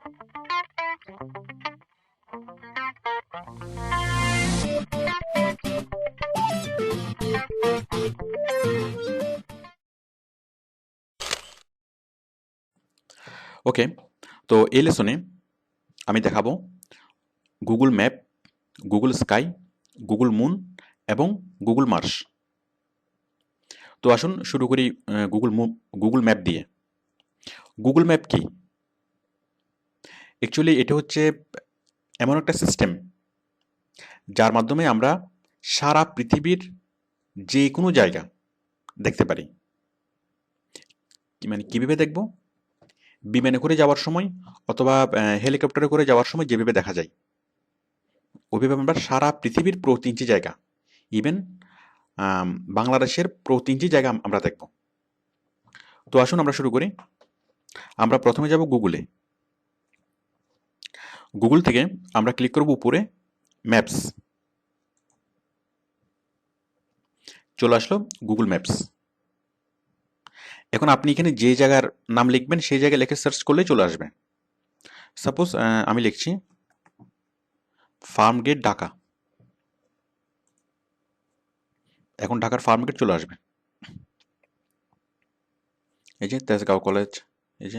ওকে, তো এই লেসনে আমি দেখাবো Google map, Google sky, Google moon এবং গুগল মার্স। তো আসুন শুরু করি গুগল ম্যাপ দিয়ে। গুগল ম্যাপ কি? অ্যাকচুয়ালি এটা হচ্ছে এমন একটা সিস্টেম যার মাধ্যমে আমরা সারা পৃথিবীর যে কোনো জায়গা দেখতে পারি। মানে কীভাবে দেখব? বিমানে করে যাওয়ার সময় অথবা হেলিকপ্টারে করে যাওয়ার সময় যেভাবে দেখা যায়, ওইভাবে আমরা সারা পৃথিবীর প্রতি ইঞ্চি জায়গা, ইভেন বাংলাদেশের প্রতি ইঞ্চি জায়গা আমরা দেখব। তো আসুন আমরা শুরু করি। আমরা প্রথমে যাব গুগলে। গুগল থেকে আমরা ক্লিক করব উপরে ম্যাপস। চলে আসলো গুগল ম্যাপস। এখন আপনি এখানে যে জায়গার নাম লিখবেন সেই জায়গায় লিখে সার্চ করলেই চলে আসবে। সাপোজ আমি লিখছি ফার্মগেট ঢাকা। এখন ঢাকার ফার্মগেট চলে আসবে। এই যে তেজগাঁও কলেজ, এই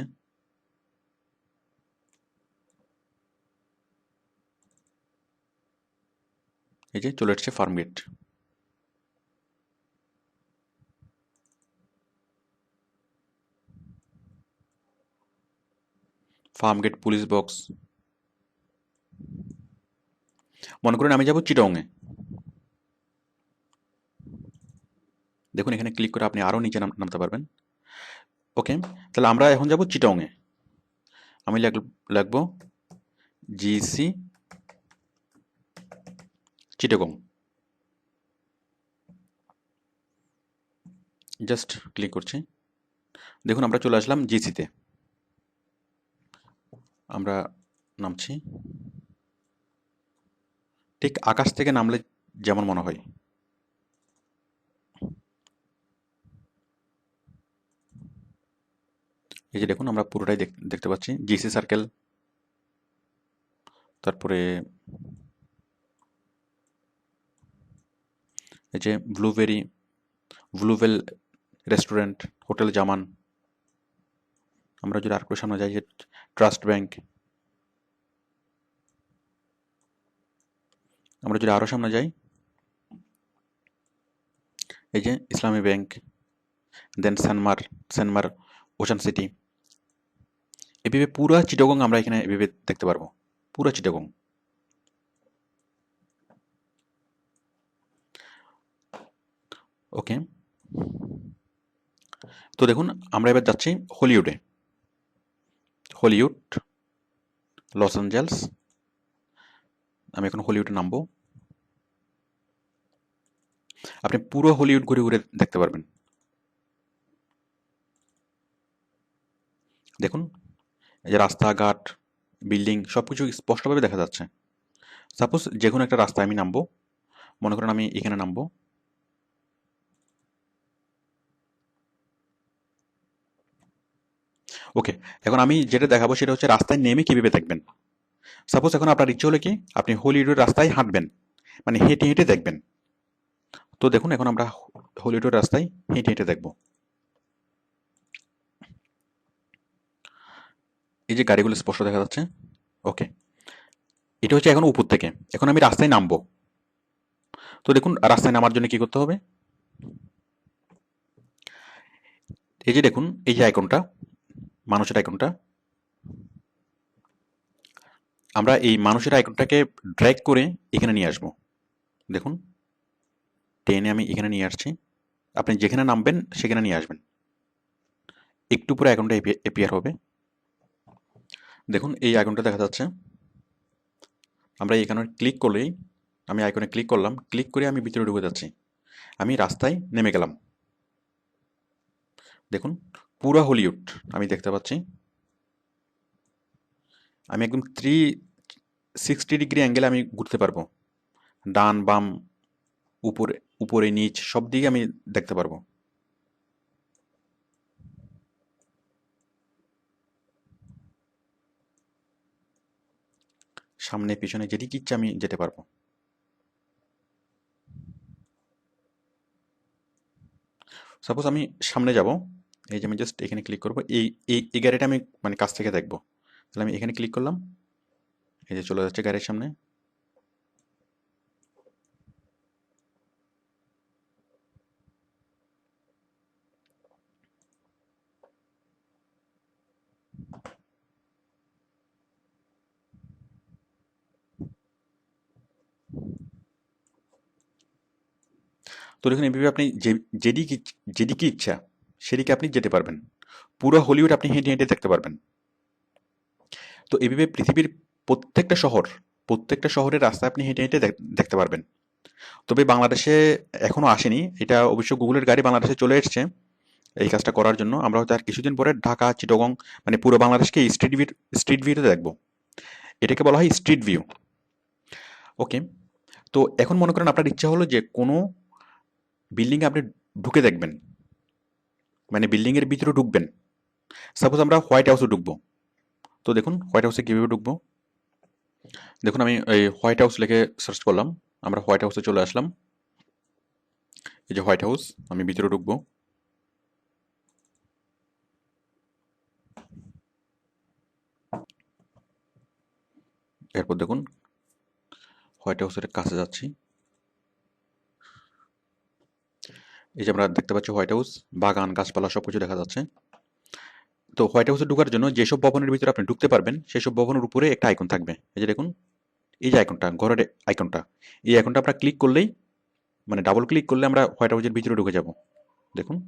যে চলে এসছে ফার্মগেট। Farmgate police box. মনে করুন আমি যাব চিটংয়ে। দেখুন এখানে ক্লিক করে আপনি আরও নিচে নামতে পারবেন। ওকে, তাহলে আমরা এখন যাব চিটংয়ে। আমি লিখব জিসি চিটাগং। জাস্ট ক্লিক করছি। দেখুন আমরা চলে আসলাম জিসিতে। আমরা নামছি ঠিক আকাশ থেকে নামলে যেমন মনে হয়। এই যে দেখুন আমরা পুরোটাই দেখতে পাচ্ছি। জিসি সার্কেল, তারপরে এই যে ব্লুভেল রেস্টুরেন্ট, হোটেল জামান। আমরা যদি আর সামনে যাই, যে ট্রাস্ট ব্যাংক। আমরা যদি আরও সামনে যাই, এই যে ইসলামী ব্যাংক, দেন সেনমার ওশান সিটি। এভাবে পুরা চিটাগং আমরা এখানে এভাবে দেখতে পারবো, পুরা চিটাগং। ওকে, তো দেখুন আমরা এবার যাচ্ছি হলিউডে। Hollywood, Los Angeles. আমি এখন হলিউডে নামবো। আপনি পুরো হলিউড ঘুরে ঘুরে দেখতে পারবেন। দেখুন এই যে রাস্তাঘাট, বিল্ডিং সবকিছু স্পষ্টভাবে দেখা যাচ্ছে। সাপোজ যে কোনো একটা রাস্তায় আমি নামবো, মনে করেন আমি এখানে নামবো। ওকে, এখন আমি যেটা দেখাবো সেটা হচ্ছে রাস্তায় নেমে কিভাবে দেখবেন। সাপোজ এখন আপনার ইচ্ছে হলো কি আপনি হলিউডের রাস্তায় হাঁটবেন, মানে হেঁটে হেঁটে দেখবেন। তো দেখুন এখন আমরা হলিউডের রাস্তায় হেঁটে হেঁটে দেখব। এই যে গাড়িগুলো স্পষ্ট দেখা যাচ্ছে। ওকে, এটা হচ্ছে এখন উপর থেকে। এখন আমি রাস্তায় নামবো। তো দেখুন রাস্তায় নামার জন্য কি করতে হবে। এই যে দেখুন এই যে আইকনটা, মানুষের আইকনটা, আমরা এই মানুষের আইকনটাকে ড্র্যাগ করে এখানে নিয়ে আসবো। দেখুন টেনে আমি এখানে নিয়ে আসছি। আপনি যেখানে নামবেন সেখানে নিয়ে আসবেন। একটু পরে আইকনটা এপিয়ার হবে। দেখুন এই আইকনটা দেখা যাচ্ছে। আমরা এখানে ক্লিক করলেই, আমি আইকনে ক্লিক করলাম, ক্লিক করে আমি ভিতরে ঢুকে যাচ্ছি। আমি রাস্তায় নেমে গেলাম। দেখুন পুরো হলিউড আমি দেখতে পাচ্ছি। আমি একদম 360 ডিগ্রি অ্যাঙ্গেলে আমি ঘুরতে পারবো। ডান বাম উপরে উপরে নিচ সব দিকে আমি দেখতে পারবো। সামনে পিছনে যেদিকে ইচ্ছা আমি যেতে পারবো। সাপোজ আমি সামনে যাব, এই যে আমি জাস্ট এখানে ক্লিক করবো, এই এই এই গাড়িটা আমি মানে কাছ থেকে দেখবো। তাহলে আমি এখানে ক্লিক করলাম, এই যে চলে যাচ্ছে গাড়ির সামনে। তো দেখুন এইভাবে আপনি যেদিকে যেদিকে ইচ্ছা সেদিকে আপনি যেতে পারবেন। পুরো হলিউড আপনি হেঁটে হেঁটে দেখতে পারবেন। তো এইভাবে পৃথিবীর প্রত্যেকটা শহর, প্রত্যেকটা শহরের রাস্তা আপনি হেঁটে হেঁটে দেখতে পারবেন। তবে বাংলাদেশে এখনো আসেনি এটা, অবশ্য গুগলের গাড়ি বাংলাদেশে চলে এসেছে এই কাজটা করার জন্য। আমরা হয়তো আর কিছুদিন পরে ঢাকা, চিটাগং মানে পুরো বাংলাদেশকে স্ট্রিট ভিউতে দেখবো। এটাকে বলা হয় স্ট্রিট ভিউ। ওকে। তো এখন মনে করেন আপনার ইচ্ছা হলো যে কোনো বিল্ডিংয়ে আপনি ঢুকে দেখবেন, মানে বিল্ডিংয়ের ভিতরে ঢুকবেন। সাপোজ আমরা হোয়াইট হাউসে ঢুকবো। তো দেখুন হোয়াইট হাউসে কীভাবে ঢুকবো। দেখুন আমি এই হোয়াইট হাউস লিখে সার্চ করলাম, আমরা হোয়াইট হাউসে চলে আসলাম। এই যে হোয়াইট হাউস, আমি ভিতরে ঢুকবো। এরপর দেখুন হোয়াইট হাউসের কাছে যাচ্ছি। এই যে আমরা দেখতে পাচ্ছি হোয়াইট হাউস, বাগান গাছপালা সবকিছু দেখা যাচ্ছে। তো হোয়াইট হাউসে ঢোকার জন্য যেসব ভবনের ভিতরে আপনি ঢুকতে পারবেন সেসব ভবনের উপরে একটা আইকন থাকবে। এই যে দেখুন, এই যে আইকনটা, ঘরের আইকনটা, এই আইকনটা আমরা ক্লিক করলেই, মানে ডাবল ক্লিক করলে আমরা হোয়াইট হাউসের ভিতরে ঢুকে যাব। দেখুন,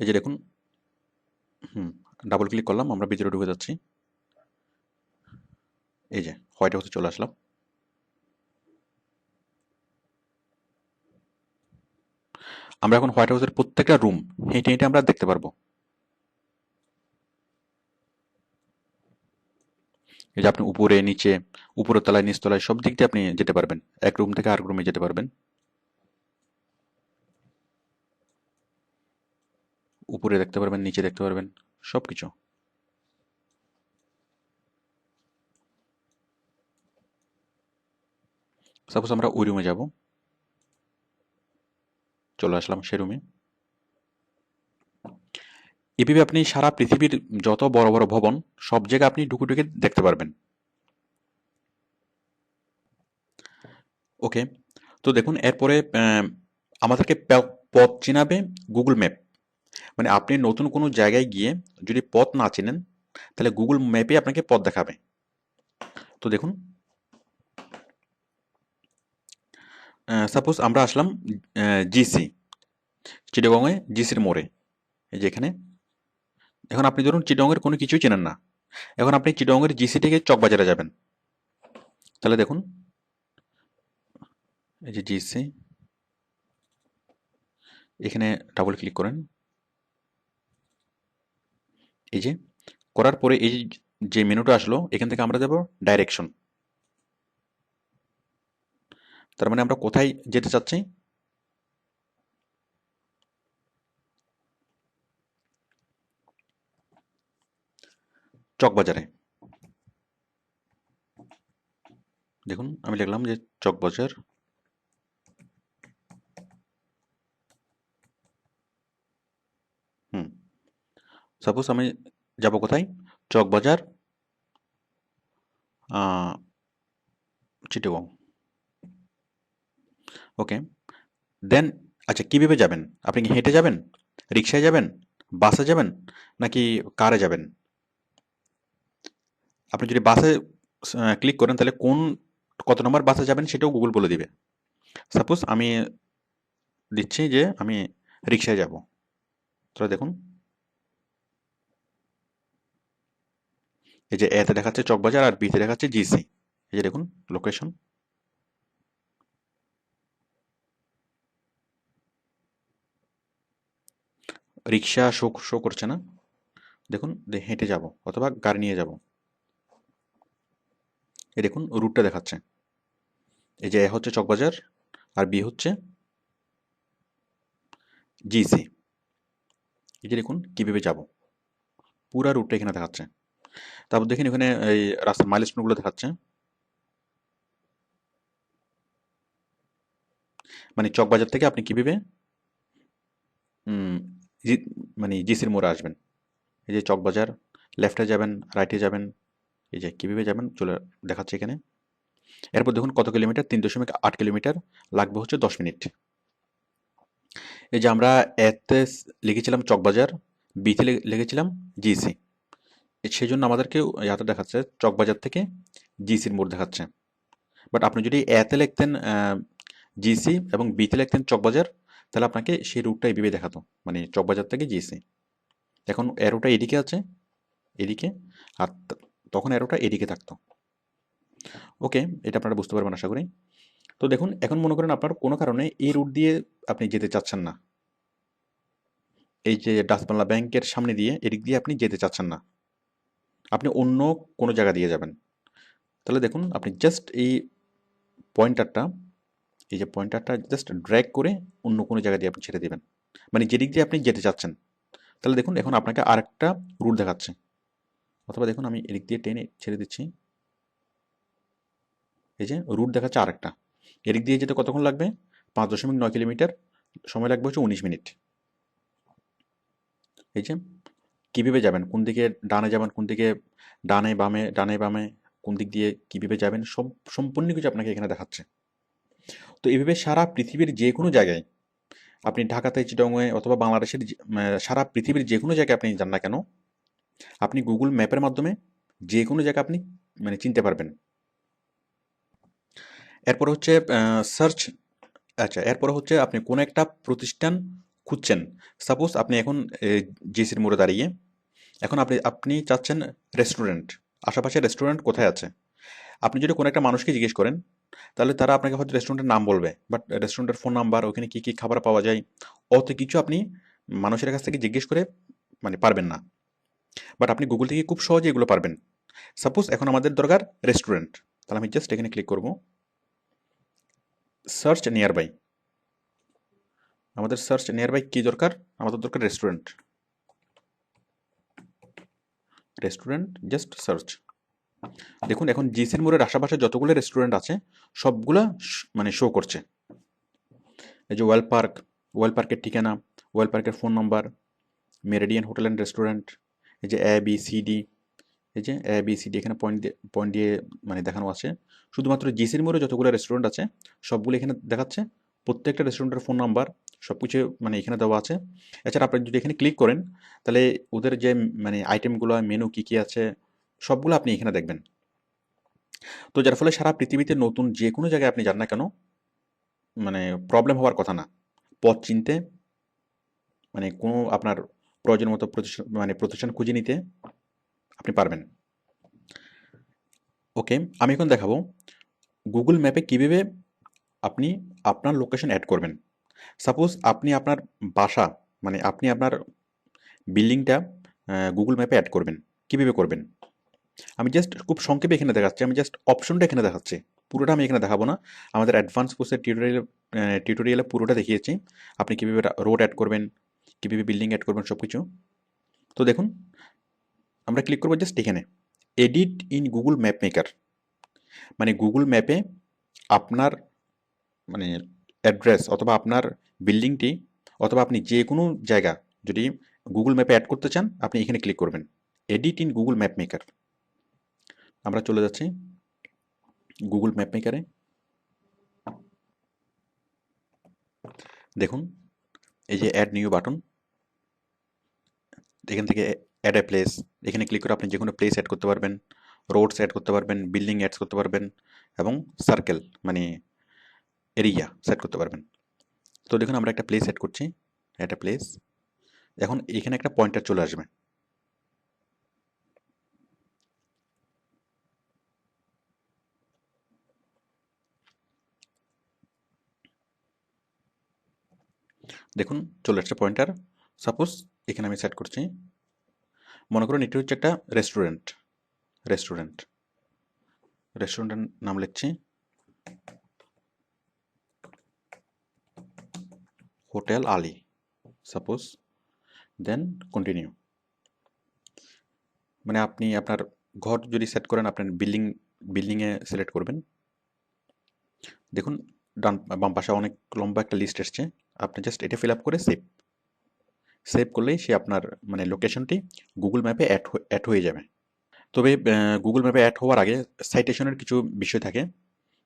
এই যে দেখুন, ডাবল ক্লিক করলাম, আমরা ভিতরে ঢুকে যাচ্ছি। এই যে হোয়াইট হাউসে চলে আসলাম। আমরা এখন হোয়াইট হাউসের প্রত্যেকটা রুম হেঁটে হেঁটে আমরা দেখতে পারবো। এই যে আপনি উপরে নিচে, উপরের তলায় নিচ তলায় সব দিক দিয়ে আপনি যেতে পারবেন, এক রুম থেকে আরেক রুমে যেতে পারবেন। উপরে দেখতে পারবেন, নিচে দেখতে পারবেন, সবকিছু। সাপোজ আমরা ওই রুমে যাব, চলে আসলাম সে রুমে। এভাবে আপনি সারা পৃথিবীর যত বড় বড় ভবন সব জায়গায় আপনি ঢুকে ঢুকে দেখতে পারবেন। ওকে। তো দেখুন এরপরে আমাদেরকে পথ চিনাবে গুগল ম্যাপ। মানে আপনি নতুন কোনো জায়গায় গিয়ে যদি পথ না চেনেন তাহলে গুগল ম্যাপে আপনাকে পথ দেখাবে। তো দেখুন, সাপোজ আমরা আসলাম জিসি, চিটাগংয়ে জিসির মোড়ে। এই যে এখানে, এখন আপনি ধরুন চিটাগংয়ের কোনো কিছুই চেনেন না, এখন আপনি চিটাগংয়ের জিসি থেকে চকবাজারে যাবেন। তাহলে দেখুন, এই যে জিসি, এখানে ডাবল ক্লিক করেন। এই যে করার পরে এই যে মেনুটা আসলো এখান থেকে আমরা যাব ডাইরেকশন। তার মানে আমরা কোথায় যেতে চাচ্ছি। চকবাজারে। দেখুন আমি লিখলাম যে চকবাজার। হুম, সাপোজ আমি যাব কোথায়, চকবাজার, চিটাগং। ওকে। দেন, আচ্ছা কিভাবে যাবেন, আপনি কি হেঁটে যাবেন, রিক্সায় যাবেন, বাসে যাবেন, নাকি কারে যাবেন। আপনি যদি বাসে ক্লিক করেন তাহলে কত নম্বর বাসে যাবেন সেটাও গুগল বলে দিবে। সাপোজ আমি দিচ্ছি যে আমি রিক্সায় যাব। তাহলে দেখুন, এই যে এতে দেখাচ্ছে চকবাজার আর বিতে দেখাচ্ছে জিসি। এই যে দেখুন লোকেশন। রিক্সা শো শো করছে না, দেখুন হেঁটে যাব অথবা গাড়ি নিয়ে যাব। এই দেখুন রুটটা দেখাচ্ছে, এই যে এ হচ্ছে চকবাজার আর বি হচ্ছে জিসি। এই যে দেখুন কীভাবে যাব, পুরা রুটটা এখানে দেখাচ্ছে। তারপর দেখেন এখানে এই রাস্তার মাইলস্টোনগুলো দেখাচ্ছে, মানে চকবাজার থেকে আপনি কীভাবে উম, মানে জিসির মোড়ে আসবেন। এই যে চকবাজার, লেফটে যাবেন, রাইটে যাবেন, এই যে কীভাবে যাবেন চলে দেখাচ্ছে এখানে। এরপর দেখুন কত কিলোমিটার, 3.8 কিলোমিটার, লাগবে হচ্ছে 10 মিনিট। এই যে আমরা এতে লিখেছিলাম চকবাজার, বিতে লিখেছিলাম জিসি, সেই জন্য আমাদেরকে ইয়াতে দেখাচ্ছে চকবাজার থেকে জিসির মোড় দেখাচ্ছে। বাট আপনি যদি এতে লিখতেন জিসি এবং বিতে লিখতেন চকবাজার, তাহলে আপনাকে সেই রুটটা এইভাবে দেখাতো, মানে চকবাজার থেকে জিসি। এখন অ্যারোটা এদিকে আছে, এদিকে, আর তখন অ্যারোটা এদিকে থাকতো। ওকে, এটা আপনারা বুঝতে পারবেন আশা করি। তো দেখুন এখন মনে করেন আপনার কোনো কারণে এই রুট দিয়ে আপনি যেতে চাচ্ছেন না, এই যে ডাচবাংলা ব্যাংকের সামনে দিয়ে এদিক দিয়ে আপনি যেতে চাচ্ছেন না, আপনি অন্য কোনো জায়গা দিয়ে যাবেন। তাহলে দেখুন আপনি জাস্ট এই পয়েন্টারটা, এই যে পয়েন্টারটা জাস্ট ড্র্যাগ করে অন্য কোনো জায়গা দিয়ে আপনি ছেড়ে দিবেন, মানে যেদিক দিয়ে আপনি যেতে চাচ্ছেন। তাহলে দেখুন এখন আপনাকে আরেকটা রুট দেখাচ্ছে, অথবা দেখুন আমি এদিক দিয়ে টেনে ছেড়ে দিচ্ছি, এই যে রুট দেখাচ্ছে আরেকটা। এদিক দিয়ে যেতে কতক্ষণ লাগবে, 5.9 কিলোমিটার, সময় লাগবে হচ্ছে 19 মিনিট। এই যে কীভাবে যাবেন, কোন দিকে ডানে যাবেন, কোন দিকে ডানে বামে, ডানে বামে, কোন দিক দিয়ে কীভাবে যাবেন, সব সম্পূর্ণ কিছু আপনাকে এখানে দেখাচ্ছে। তো এইভাবে সারা পৃথিবীর যে কোনো জায়গায়, আপনি ঢাকাতে, চিটাগংয়ে অথবা বাংলাদেশের সারা পৃথিবীর যে কোনো জায়গায় আপনি যান না কেন, আপনি গুগল ম্যাপের মাধ্যমে যে কোনো জায়গা আপনি মানে চিনতে পারবেন। এরপর হচ্ছে সার্চ। আচ্ছা, এরপর হচ্ছে আপনি কোনো একটা প্রতিষ্ঠান খুঁজছেন। সাপোজ আপনি এখন জিসির মোড়ে দাঁড়িয়ে, এখন আপনি আপনি চাচ্ছেন রেস্টুরেন্ট, আশেপাশে রেস্টুরেন্ট কোথায় আছে। আপনি যদি কোনো একটা মানুষকে জিজ্ঞেস করেন, তাহলে তারা আপনাকে হয়তো রেস্টুরেন্টের নাম বলবে, বাট রেস্টুরেন্টের ফোন নাম্বার, ওখানে কী কী খাবার পাওয়া যায়, অত কিছু আপনি মানুষের কাছ থেকে জিজ্ঞেস করে মানে পারবেন না। বাট আপনি গুগল থেকে খুব সহজে এগুলো পারবেন। সাপোজ এখন আমাদের দরকার রেস্টুরেন্ট, তাহলে আমি জাস্ট এখানে ক্লিক করব, সার্চ নিয়ার বাই। আমাদের সার্চ নিয়ার বাই কী দরকার, আমাদের দরকার রেস্টুরেন্ট। Restaurant just search. দেখুন এখন জিসির মোড়ের আশেপাশে যতগুলো রেস্টুরেন্ট আছে সবগুলা মানে শো করছে। এই যে ওয়েল পার্ক, ওয়েল পার্কের ঠিকানা, ওয়েল পার্কের phone number, Meridian hotel and restaurant, এই যে ABCD, এই যে ABCD এখানে পয়েন্ট দিয়ে মানে দেখানো আছে। শুধুমাত্র জিসির মোড়ে যতগুলো রেস্টুরেন্ট আছে সবগুলো এখানে দেখাচ্ছে, প্রত্যেকটা রেস্টুরেন্টের ফোন নাম্বার সব কিছু মানে এখানে দেওয়া আছে। এছাড়া আপনি যদি এখানে ক্লিক করেন, তাহলে ওদের যে মানে আইটেমগুলো, মেনু কী কী আছে সবগুলো আপনি এখানে দেখবেন। তো যার ফলে সারা পৃথিবীতে নতুন যে কোনো জায়গায় আপনি যান না কেন, মানে প্রবলেম হওয়ার কথা না। পথ চিনতে, মানে কোনো আপনার প্রয়োজন মতো প্রতিষ্ঠান খুঁজে নিতে আপনি পারবেন। ওকে, আমি এখন দেখাবো গুগল ম্যাপে কীভাবে আপনি আপনার লোকেশন অ্যাড করবেন। সাপোজ আপনি আপনার বাসা, মানে আপনি আপনার বিল্ডিংটা গুগল ম্যাপে অ্যাড করবেন, কীভাবে করবেন আমি জাস্ট খুব সংক্ষেপে এখানে দেখাচ্ছি। আমি জাস্ট অপশনটা এখানে দেখাচ্ছি, পুরোটা আমি এখানে দেখাবো না। আমাদের অ্যাডভান্স কোর্সের টিউটোরিয়ালে পুরোটা দেখিয়েছি আপনি কীভাবে রোড অ্যাড করবেন, কীভাবে বিল্ডিং অ্যাড করবেন সব কিছু। তো দেখুন আমরা ক্লিক করবো জাস্ট এখানে, edit in Google map maker. মানে গুগল ম্যাপে আপনার মানে অ্যাড্রেস অথবা আপনার বিল্ডিংটি অথবা আপনি যে কোনো জায়গা যদি গুগল ম্যাপে অ্যাড করতে চান, আপনি এখানে ক্লিক করবেন, edit in Google map maker. আমরা চলে যাচ্ছি গুগল ম্যাপ মেকারে। দেখুন এই যে অ্যাড নিউ বাটন, এখান থেকে অ্যাড এ প্লেস, এখানে ক্লিক করে আপনি যে কোনো প্লেস অ্যাড করতে পারবেন, রোডস অ্যাড করতে পারবেন, বিল্ডিং অ্যাড করতে পারবেন এবং সার্কেল মানে এরিয়া সেট করতে পারবেন। তো দেখুন আমরা একটা প্লেস অ্যাড করছি, একটা প্লেস। এখন এখানে একটা পয়েন্টার চলে আসবে, দেখুন চলে আসছে পয়েন্টার। সাপোজ এখানে আমি সেট করছি মনে করুন এটি হচ্ছে একটা রেস্টুরেন্ট। রেস্টুরেন্ট রেস্টুরেন্টের নাম লিখছি hotel Ali, suppose. Then continue. মানে আপনি আপনার ঘর যদি সেট করেন, আপনার বিল্ডিংয়ে সিলেক্ট করবেন। দেখুন বাম পাশে অনেক লম্বা একটা লিস্ট এসছে। আপনি জাস্ট এটা ফিল আপ করে সেভ করলেই সে আপনার মানে লোকেশনটি গুগল ম্যাপে অ্যাড হয়ে যাবে। তবে গুগল ম্যাপে অ্যাড হওয়ার আগে সাইটেশনের কিছু বিষয় থাকে।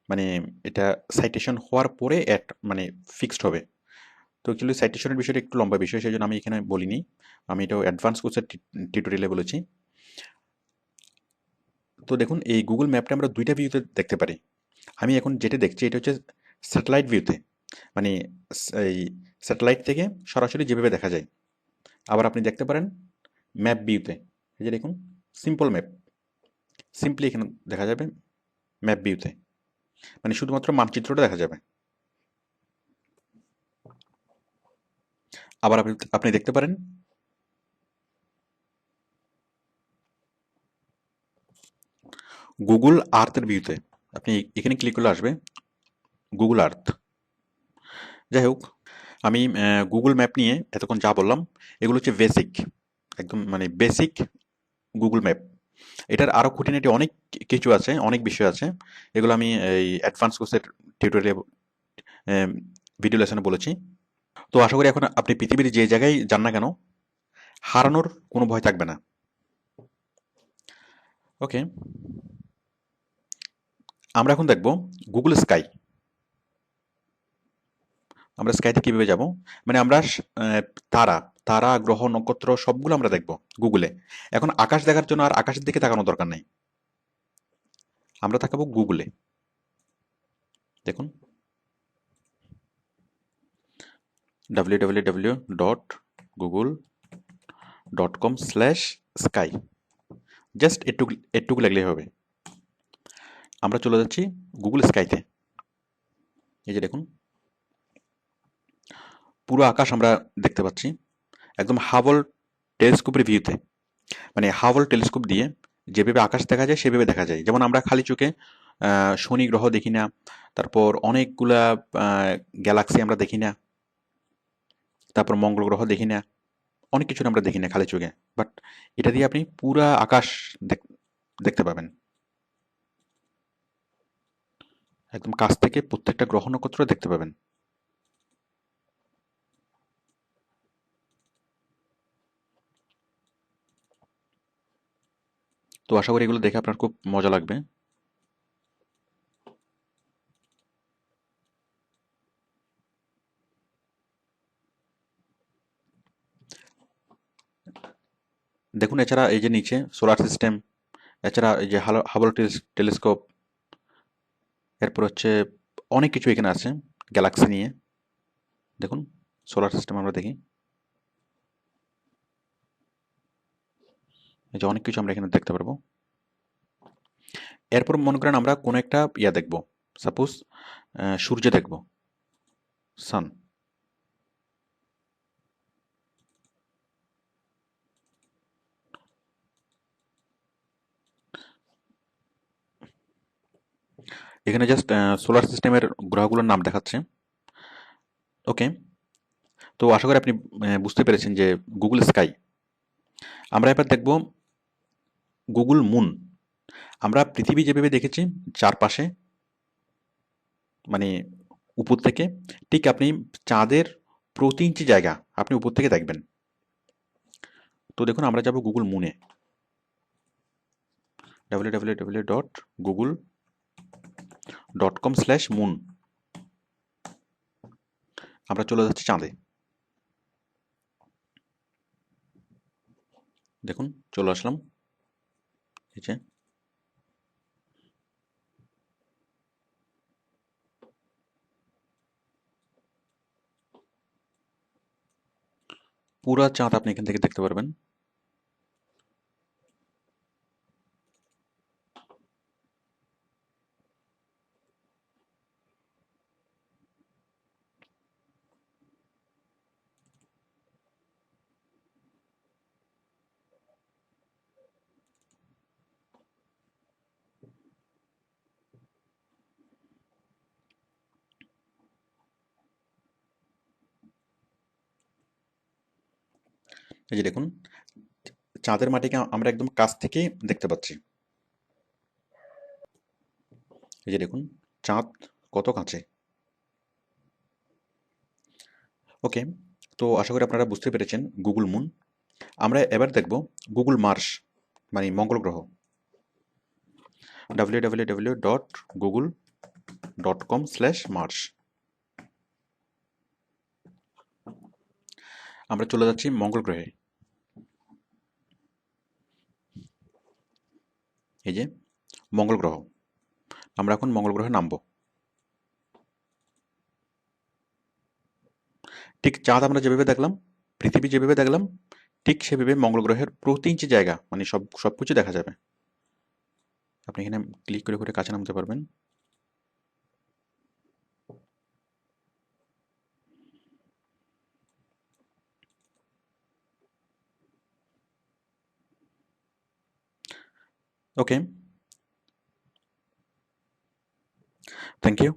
মানে এটা সাইটেশন হওয়ার পরে অ্যাড মানে ফিক্সড হবে। তো অ্যাকচুয়ালি সাইটেশনের বিষয়টা একটু লম্বা বিষয়, সেই জন্য আমি এখানে বলিনি। আমি এটাও অ্যাডভান্স কোর্সের টিউটোরিয়ালে বলেছি। তো দেখুন এই গুগল ম্যাপটা আমরা দুইটা ভিউতে দেখতে পারি। আমি এখন যেটা দেখছি এটা হচ্ছে স্যাটেলাইট ভিউতে, মানে এই স্যাটেলাইট থেকে সরাসরি যেভাবে দেখা যায়। আবার আপনি দেখতে পারেন ম্যাপ ভিউতে। এই যে দেখুন সিম্পল ম্যাপ, সিম্পলি এখানে দেখা যাবে ম্যাপ ভিউতে, মানে শুধুমাত্র মানচিত্রটা দেখা যাবে। আবার আপনি দেখতে পারেন গুগল আর্থের ভিউতে। আপনি এখানে ক্লিক করলে আসবে গুগল আর্থ। যাই হোক, আমি গুগল ম্যাপ নিয়ে এতক্ষণ যা বললাম এগুলো হচ্ছে বেসিক, একদম মানে বেসিক গুগল ম্যাপ। এটার আরও খুঁটিনাটি অনেক কিছু আছে, অনেক বিষয় আছে। এগুলো আমি এই অ্যাডভান্স কোর্সের টিউটোরিয়াল ভিডিও লেসনে বলেছি। তো আশা করি এখন আপনি পৃথিবীর যে জায়গায় যান না কেন হারানোর কোনো ভয় থাকবে না। ওকে, আমরা এখন দেখব গুগল স্কাই। আমরা স্কাইতে কিভাবে যাব? মানে আমরা তারা তারা গ্রহ নক্ষত্র সবগুলো আমরা দেখব গুগলে। এখন আকাশ দেখার জন্য আর আকাশের দিকে তাকানোর দরকার নেই, আমরা তাকাবো গুগলে। দেখুন www.google.com/sky, জাস্ট এটুকু এটুকু লাগলেই হবে। আমরা চলে যাচ্ছি গুগল স্কাইতে। এই যে দেখুন পুরো আকাশ আমরা দেখতে পাচ্ছি একদম হাবল টেলিস্কোপের ভিউতে। মানে হাবল টেলিস্কোপ দিয়ে যেভাবে আকাশ দেখা যায় সেভাবে দেখা যায়। যেমন আমরা খালি চোখে শনি গ্রহ দেখি না, তারপর অনেকগুলা গ্যালাক্সি আমরা দেখি না, তারপর মঙ্গল গ্রহ দেখি না, অনেক কিছু আমরা দেখি না খালি চোখে। বাট এটা দিয়ে আপনি পুরা আকাশ দেখতে পাবেন একদম কাছ থেকে, প্রত্যেকটা গ্রহ নক্ষত্র দেখতে পাবেন। তো আশা করি এগুলো দেখে আপনার খুব মজা লাগবে। দেখুন এছাড়া এই যে নিচে সোলার সিস্টেম, এছাড়া এই যে হাবল টেলিস্কোপ, এরপর হচ্ছে অনেক কিছু এখানে আছে গ্যালাক্সি নিয়ে। দেখুন সোলার সিস্টেম আমরা দেখি, এই যে অনেক কিছু আমরা এখানে দেখতে পারবো। এরপর মনে করেন আমরা কোনো একটা ইয়া দেখব, সাপোজ সূর্য দেখব, সান। এখানে জাস্ট সোলার সিস্টেমের গ্রহগুলোর নাম দেখাচ্ছে। ওকে, তো আশা করি আপনি বুঝতে পেরেছেন যে গুগল স্কাই। আমরা এবার দেখব গুগল মুন। আমরা পৃথিবী যেভাবে দেখেছি চারপাশে, মানে উপর থেকে, ঠিক আপনি চাঁদের প্রতি ইঞ্চি জায়গা আপনি উপর থেকে দেখবেন। তো দেখুন আমরা যাব গুগল মুনে, www.google.com/moon। আমরা চলে যাচ্ছি চাঁদে। দেখুন চলে আসলাম এই যে। পুরা চাঁদ আপনি এখান থেকে দেখতে পারবেন। এই যে দেখুন, চাঁদের মাটিকে আমরা একদম কাছ থেকে দেখতে পাচ্ছি। এই যে দেখুন, চাঁদ কত কাছে। ওকে, তো আশা করি আপনারা বুঝতে পেরেছেন গুগল মুন। আমরা এবার দেখব গুগল মার্স, মানে মঙ্গল গ্রহ। www.google.com/mars। আমরা চলে যাচ্ছি মঙ্গল গ্রহে। এই যে মঙ্গল গ্রহ, আমরা এখন মঙ্গল গ্রহে নামবো। ঠিক চাঁদ আমরা যেভাবে দেখলাম, পৃথিবী যেভাবে দেখলাম, ঠিক সেভাবে মঙ্গল গ্রহের প্রতি ইঞ্চি জায়গা, মানে সবকিছু দেখা যাবে। আপনি এখানে ক্লিক করে করে কাছে নামতে পারবেন। ওকে, থ্যাংক ইউ।